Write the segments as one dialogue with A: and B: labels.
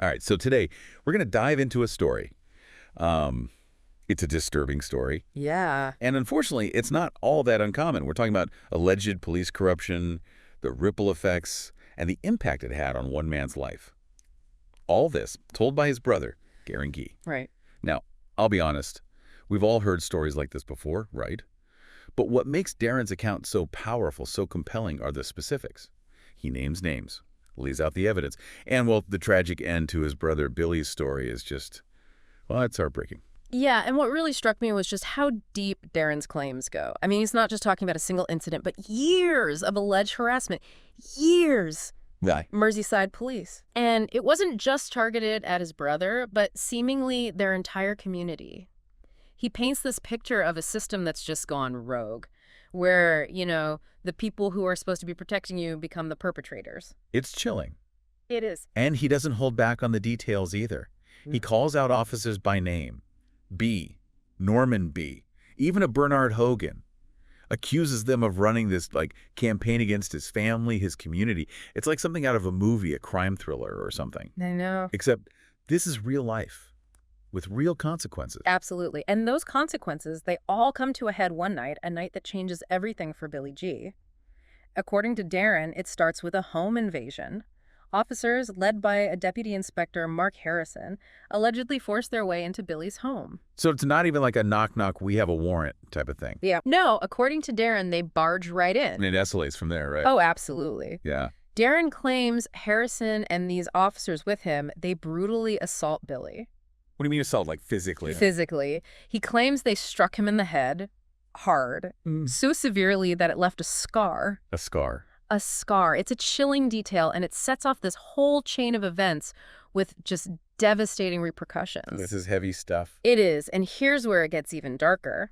A: All right, so today we're going to dive into a story. It's a disturbing story.
B: Yeah.
A: And unfortunately, it's not all that uncommon. We're talking about alleged police corruption, the ripple effects, and the impact it had on one man's life. All this told by his brother, Darren.
B: Right.
A: Now, I'll be honest, we've all heard stories like this before, right? But what makes Darren's account so powerful, so compelling, are the specifics. He names names, lays out the evidence, and, well, the tragic end to his brother Billy's story is just, well, it's heartbreaking.
B: Yeah, and what really struck me was just how deep Darren's claims go. I mean, he's not just talking about a single incident, but years of alleged harassment. Years.
A: Right.
B: Merseyside police. And it wasn't just targeted at his brother, but seemingly their entire community. He paints this picture of a system that's just gone rogue, where, the people who are supposed to be protecting you become the perpetrators.
A: It's chilling.
B: It is.
A: And he doesn't hold back on the details either. He calls out officers by name. B, Norman B, even a Bernard Hogan, accuses them of running this campaign against his family, his community. It's like something out of a movie, a crime thriller or something.
B: I know.
A: Except this is real life with real consequences.
B: Absolutely. And those consequences, they all come to a head one night, a night that changes everything for Billy G. According to Darren, it starts with a home invasion. Officers, led by a deputy inspector, Mark Harrison, allegedly forced their way into Billy's home.
A: So it's not even like a knock-knock, we have a warrant type of thing.
B: Yeah. No, according to Darren, they barge right in.
A: And it escalates from there, right?
B: Oh, absolutely.
A: Yeah.
B: Darren claims Harrison and these officers with him, they brutally assault Billy.
A: What do you mean assault, like physically?
B: Physically. He claims they struck him in the head hard, so severely that it left a scar.
A: A scar.
B: A scar. It's a chilling detail, and it sets off this whole chain of events with just devastating repercussions.
A: This is heavy stuff.
B: It is, and here's where it gets even darker.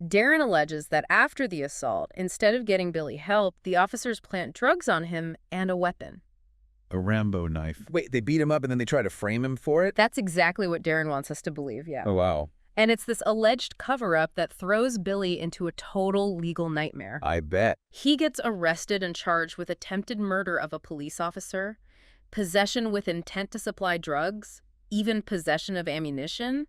B: Darren alleges that after the assault, instead of getting Billy help, the officers plant drugs on him and a weapon.
A: A Rambo knife. Wait, they beat him up and then they try to frame him for it?
B: That's exactly what Darren wants us to believe, yeah.
A: Oh, wow.
B: And it's this alleged cover-up that throws Billy into a total legal nightmare.
A: I bet.
B: He gets arrested and charged with attempted murder of a police officer, possession with intent to supply drugs, even possession of ammunition,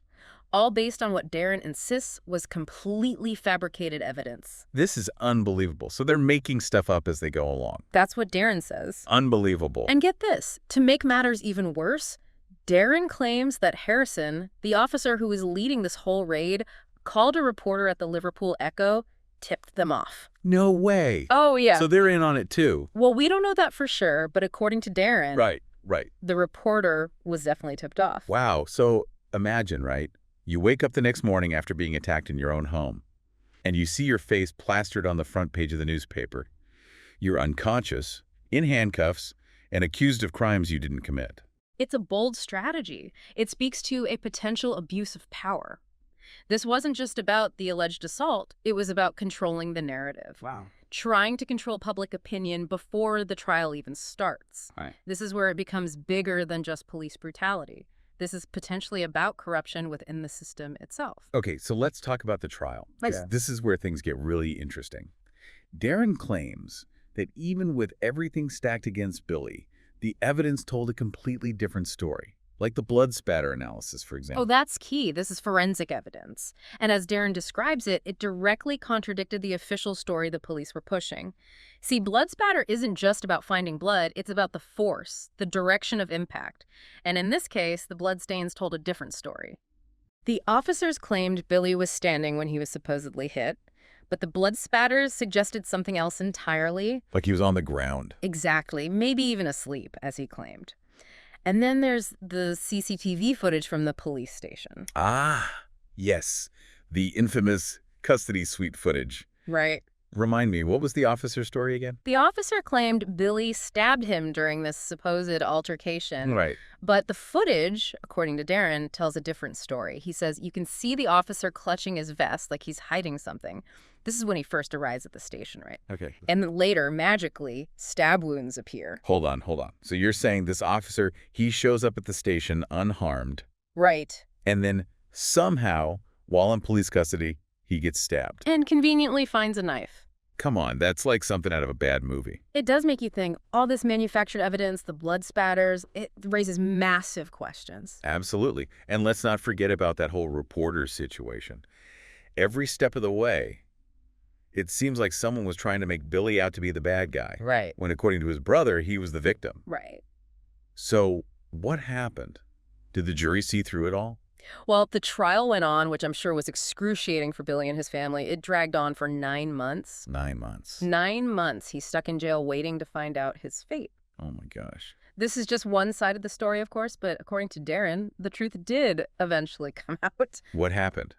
B: all based on what Darren insists was completely fabricated evidence.
A: This is unbelievable. So they're making stuff up as they go along.
B: That's what Darren says.
A: Unbelievable.
B: And get this, to make matters even worse, Darren claims that Harrison, the officer who was leading this whole raid, called a reporter at the Liverpool Echo, tipped them off.
A: No way.
B: Oh, yeah.
A: So they're in on it too.
B: Well, we don't know that for sure, but according to Darren,
A: Right.
B: the reporter was definitely tipped off.
A: Wow. So imagine, right? You wake up the next morning after being attacked in your own home, and you see your face plastered on the front page of the newspaper. You're unconscious, in handcuffs, and accused of crimes you didn't commit.
B: It's a bold strategy. It speaks to a potential abuse of power. This wasn't just about the alleged assault. It was about controlling the narrative.
A: Wow.
B: Trying to control public opinion before the trial even starts.
A: Right.
B: This is where it becomes bigger than just police brutality. This is potentially about corruption within the system itself.
A: Okay, so let's talk about the trial. This is where things get really interesting. Darren claims that even with everything stacked against Billy, the evidence told a completely different story, like the blood spatter analysis, for example.
B: Oh, that's key. This is forensic evidence. And as Darren describes it, it directly contradicted the official story the police were pushing. See, blood spatter isn't just about finding blood, it's about the force, the direction of impact. And in this case, the bloodstains told a different story. The officers claimed Billy was standing when he was supposedly hit, but the blood spatters suggested something else entirely.
A: Like he was on the ground.
B: Exactly, maybe even asleep, as he claimed. And then there's the CCTV footage from the police station.
A: Ah, yes. The infamous custody suite footage.
B: Right.
A: Remind me, what was the officer's story again?
B: The officer claimed Billy stabbed him during this supposed altercation.
A: Right.
B: But the footage, according to Darren, tells a different story. He says you can see the officer clutching his vest like he's hiding something. This is when he first arrives at the station, right?
A: Okay.
B: And then later, magically, stab wounds appear.
A: Hold on. So you're saying this officer, he shows up at the station unharmed.
B: Right.
A: And then somehow, while in police custody, he gets stabbed.
B: And conveniently finds a knife.
A: Come on, that's like something out of a bad movie.
B: It does make you think, all this manufactured evidence, the blood spatters, it raises massive questions.
A: Absolutely. And let's not forget about that whole reporter situation. Every step of the way, it seems like someone was trying to make Billy out to be the bad guy,
B: Right.
A: when according to his brother, he was the victim.
B: Right.
A: So what happened? Did the jury see through it all?
B: Well, the trial went on, which I'm sure was excruciating for Billy and his family. It dragged on for 9 months.
A: 9 months.
B: 9 months he's stuck in jail waiting to find out his fate.
A: Oh my gosh.
B: This is just one side of the story, of course, but according to Darren, the truth did eventually come out.
A: What happened?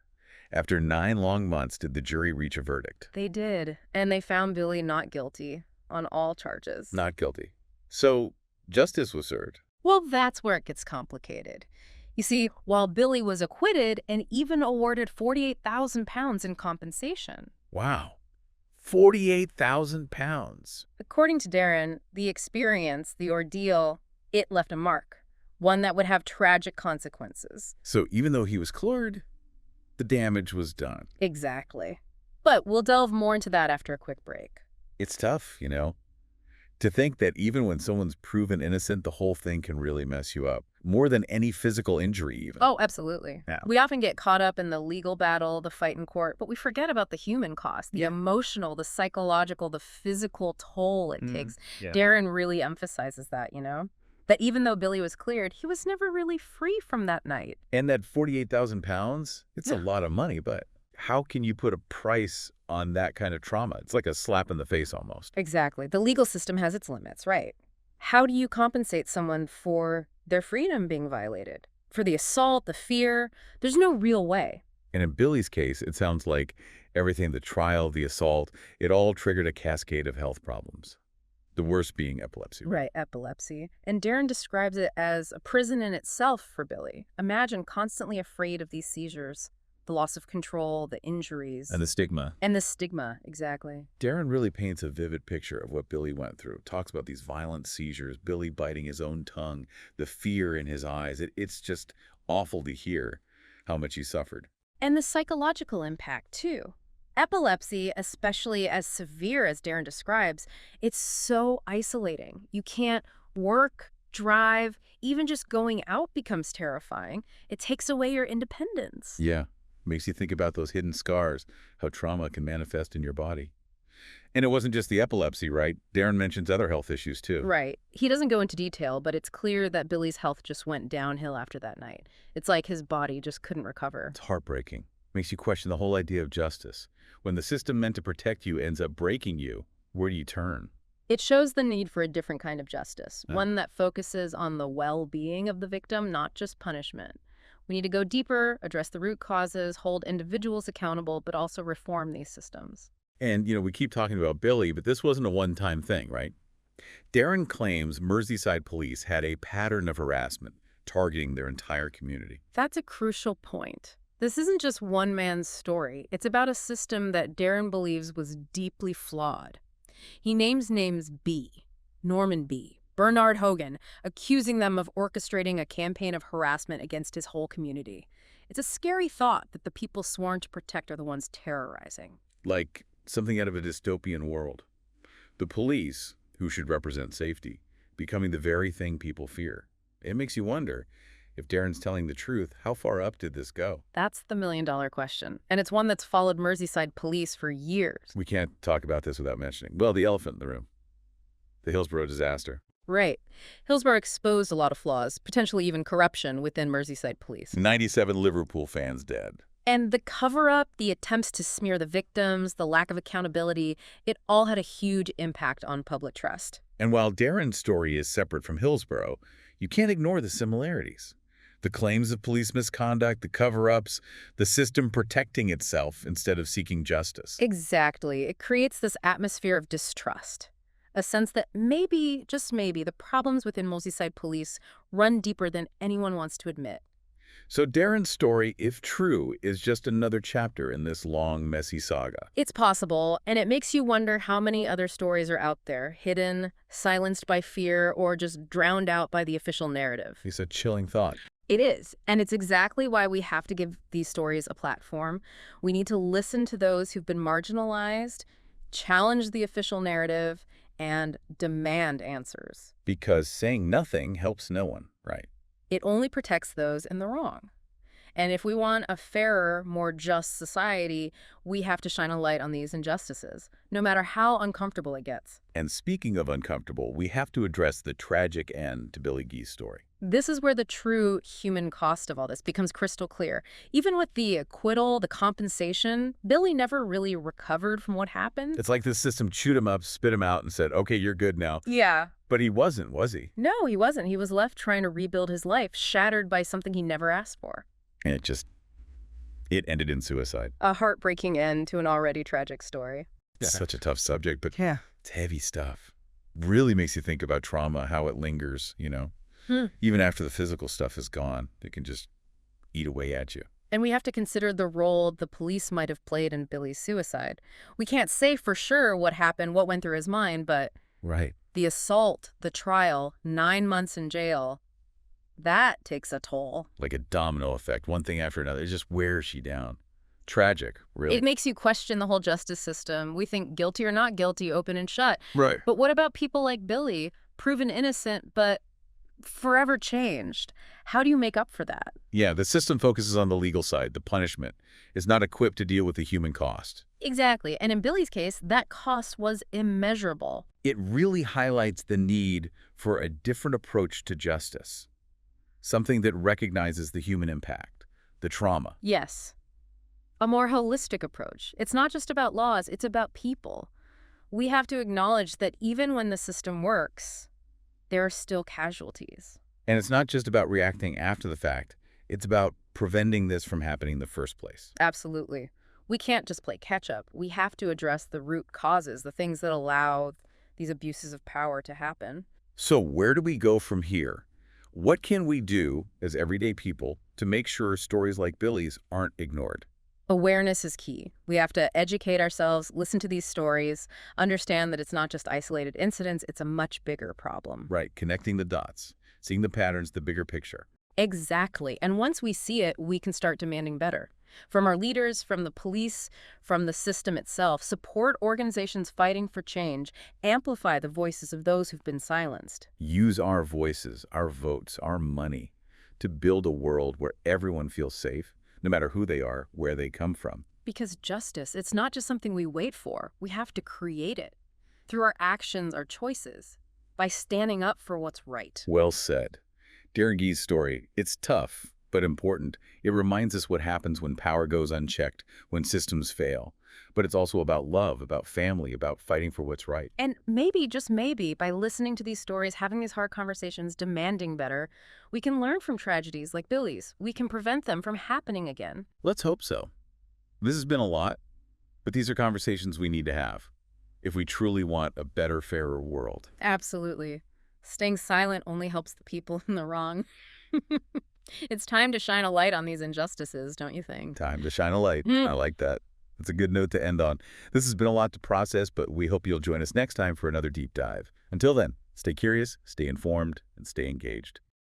A: After 9 long months, did the jury reach a verdict?
B: They did, and they found Billy not guilty on all charges.
A: Not guilty. So justice was served.
B: Well, that's where it gets complicated. You see, while Billy was acquitted and even awarded £48,000 in compensation.
A: Wow. 48,000 pounds.
B: According to Darren, the experience, the ordeal, it left a mark, one that would have tragic consequences.
A: So even though he was cleared, the damage was done.
B: Exactly. But we'll delve more into that after a quick break.
A: It's tough, you know, to think that even when someone's proven innocent, the whole thing can really mess you up. More than any physical injury, even.
B: Oh, absolutely.
A: Yeah.
B: We often get caught up in the legal battle, the fight in court, but we forget about the human cost, the emotional, the psychological, the physical toll it takes.
A: Yeah.
B: Darren really emphasizes that, you know? That even though Billy was cleared, he was never really free from that night.
A: And that 48,000 pounds, it's a lot of money, but how can you put a price on that kind of trauma? It's like a slap in the face almost.
B: Exactly. The legal system has its limits, right? How do you compensate someone for their freedom being violated? For the assault, the fear? There's no real way.
A: And in Billy's case, it sounds like everything, the trial, the assault, it all triggered a cascade of health problems. The worst being epilepsy.
B: Right, epilepsy. And Darren describes it as a prison in itself for Billy. Imagine constantly afraid of these seizures, the loss of control, the injuries.
A: And the stigma.
B: And the stigma, exactly.
A: Darren really paints a vivid picture of what Billy went through. Talks about these violent seizures, Billy biting his own tongue, the fear in his eyes. It's just awful to hear how much he suffered.
B: And the psychological impact, too. Epilepsy, especially as severe as Darren describes, it's so isolating. You can't work, drive, even just going out becomes terrifying. It takes away your independence.
A: Yeah, makes you think about those hidden scars, how trauma can manifest in your body. And it wasn't just the epilepsy, right? Darren mentions other health issues, too.
B: Right. He doesn't go into detail, but it's clear that Billy's health just went downhill after that night. It's like his body just couldn't recover.
A: It's heartbreaking. Makes you question the whole idea of justice. When the system meant to protect you ends up breaking you, where do you turn?
B: It shows the need for a different kind of justice, one that focuses on the well-being of the victim, not just punishment. We need to go deeper, address the root causes, hold individuals accountable, but also reform these systems.
A: And, we keep talking about Billy, but this wasn't a one-time thing, right? Darren claims Merseyside police had a pattern of harassment targeting their entire community.
B: That's a crucial point. This isn't just one man's story. It's about a system that Darren believes was deeply flawed. He names B, Norman B, Bernard Hogan, accusing them of orchestrating a campaign of harassment against his whole community. It's a scary thought that the people sworn to protect are the ones terrorizing.
A: Like something out of a dystopian world. The police, who should represent safety, becoming the very thing people fear. It makes you wonder, if Darren's telling the truth, how far up did this go?
B: That's the million-dollar question. And it's one that's followed Merseyside police for years.
A: We can't talk about this without mentioning, well, the elephant in the room. The Hillsborough disaster.
B: Right. Hillsborough exposed a lot of flaws, potentially even corruption within Merseyside police.
A: 97 Liverpool fans dead.
B: And the cover-up, the attempts to smear the victims, the lack of accountability, it all had a huge impact on public trust.
A: And while Darren's story is separate from Hillsborough, you can't ignore the similarities. The claims of police misconduct, the cover-ups, the system protecting itself instead of seeking justice.
B: Exactly. It creates this atmosphere of distrust. A sense that maybe, just maybe, the problems within Merseyside police run deeper than anyone wants to admit.
A: So Darren's story, if true, is just another chapter in this long, messy saga.
B: It's possible, and it makes you wonder how many other stories are out there, hidden, silenced by fear, or just drowned out by the official narrative.
A: It's a chilling thought.
B: It is, and it's exactly why we have to give these stories a platform. We need to listen to those who've been marginalized, challenge the official narrative, and demand answers.
A: Because saying nothing helps no one, right?
B: It only protects those in the wrong. And if we want a fairer, more just society, we have to shine a light on these injustices, no matter how uncomfortable it gets.
A: And speaking of uncomfortable, we have to address the tragic end to Billy Gee's story.
B: This is where the true human cost of all this becomes crystal clear. Even with the acquittal, the compensation, Billy never really recovered from what happened.
A: It's like the system chewed him up, spit him out, and said, okay, you're good now.
B: Yeah.
A: But he wasn't, was he?
B: No, he wasn't. He was left trying to rebuild his life, shattered by something he never asked for.
A: And it ended in suicide.
B: A heartbreaking end to an already tragic story.
A: Yeah. Such a tough subject, but
C: Yeah.
A: it's heavy stuff. Really makes you think about trauma, how it lingers,
B: Hmm.
A: Even after the physical stuff is gone, it can just eat away at you.
B: And we have to consider the role the police might have played in Billy's suicide. We can't say for sure what happened, what went through his mind, but
A: Right.
B: the assault, the trial, 9 months in jail, that takes a toll.
A: Like a domino effect, one thing after another. It just wears you down. Tragic, really.
B: It makes you question the whole justice system. We think guilty or not guilty, open and shut.
A: Right.
B: But what about people like Billy, proven innocent but forever changed? How do you make up for that?
A: Yeah, the system focuses on the legal side, the punishment. It's not equipped to deal with the human cost.
B: Exactly. And in Billy's case, that cost was immeasurable.
A: It really highlights the need for a different approach to justice. Something that recognizes the human impact, the trauma.
B: Yes. A more holistic approach. It's not just about laws, it's about people. We have to acknowledge that even when the system works, there are still casualties.
A: And it's not just about reacting after the fact. It's about preventing this from happening in the first place.
B: Absolutely. We can't just play catch-up. We have to address the root causes, the things that allow these abuses of power to happen.
A: So where do we go from here? What can we do as everyday people to make sure stories like Billy's aren't ignored?
B: Awareness is key. We have to educate ourselves, listen to these stories, understand that it's not just isolated incidents, it's a much bigger problem.
A: Right, connecting the dots, seeing the patterns, the bigger picture.
B: Exactly. And once we see it, we can start demanding better. From our leaders, from the police, from the system itself, support organizations fighting for change, amplify the voices of those who've been silenced.
A: Use our voices, our votes, our money to build a world where everyone feels safe, no matter who they are, where they come from.
B: Because justice, it's not just something we wait for. We have to create it through our actions, our choices, by standing up for what's right.
A: Well said. Darren Gee's story, it's tough, but important. It reminds us what happens when power goes unchecked, when systems fail. But it's also about love, about family, about fighting for what's right.
B: And maybe, just maybe, by listening to these stories, having these hard conversations, demanding better, we can learn from tragedies like Billy's. We can prevent them from happening again.
A: Let's hope so. This has been a lot, but these are conversations we need to have if we truly want a better, fairer world.
B: Absolutely. Staying silent only helps the people in the wrong. It's time to shine a light on these injustices, don't you think?
A: Time to shine a light. I like that. It's a good note to end on. This has been a lot to process, but we hope you'll join us next time for another deep dive. Until then, stay curious, stay informed, and stay engaged.